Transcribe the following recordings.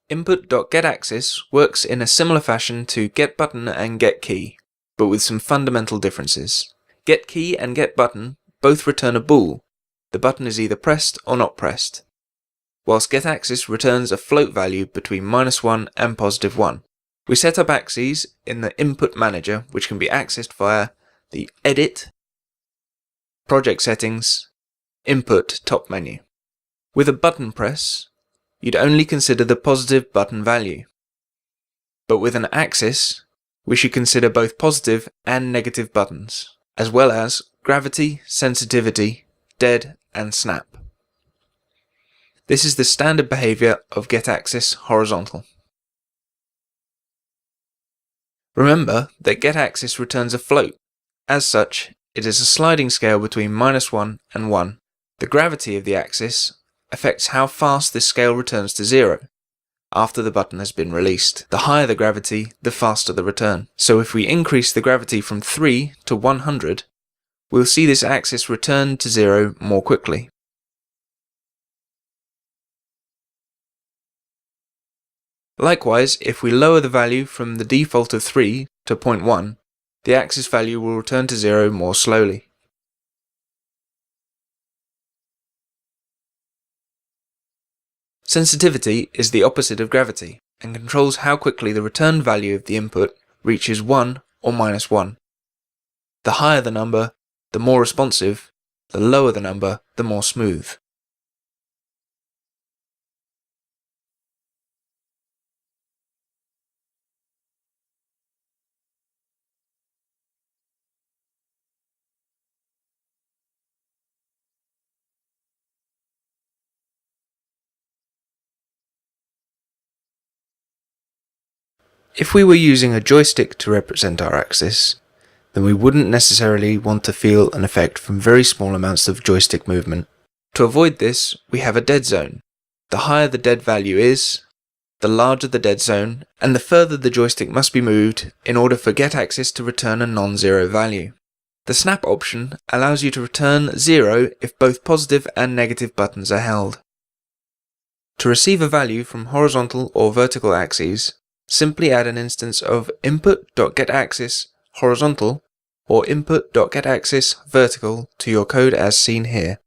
Input.GetAxis works in a similar fashion to getButton and getKey, but with some fundamental differences. GetKey and getButton both return a bool. The button is either pressed or not pressed, whilst GetAxis returns a float value between -1 and +1. We set up axes in the Input Manager, which can be accessed via the Edit, Project Settings, Input top menu. With a button press, you'd only consider the positive button value. But with an axis, we should consider both positive and negative buttons, as well as gravity, sensitivity, dead, and snap. This is the standard behavior of GetAxis horizontal. Remember that GetAxis returns a float. As such, it is a sliding scale between -1 and 1. The gravity of the axis affects how fast this scale returns to 0 after the button has been released. The higher the gravity, the faster the return. So if we increase the gravity from 3 to 100, we'll see this axis return to 0 more quickly. Likewise, if we lower the value from the default of 3 to 0.1, the axis value will return to 0 more slowly. Sensitivity is the opposite of gravity and controls how quickly the return value of the input reaches 1 or -1. The higher the number, the more responsive; the lower the number, the more smooth. If we were using a joystick to represent our axis, then we wouldn't necessarily want to feel an effect from very small amounts of joystick movement. To avoid this, we have a dead zone. The higher the dead value is, the larger the dead zone, and the further the joystick must be moved in order for GetAxis to return a non-zero value. The snap option allows you to return 0 if both positive and negative buttons are held. To receive a value from horizontal or vertical axes, simply add an instance of input.getAxis horizontal or input.getAxis vertical to your code as seen here.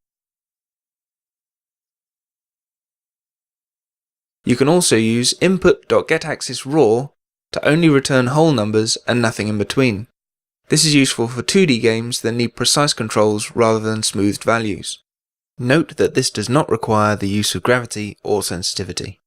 You can also use input.getAxis raw to only return whole numbers and nothing in between. This is useful for 2D games that need precise controls rather than smoothed values. Note that this does not require the use of gravity or sensitivity.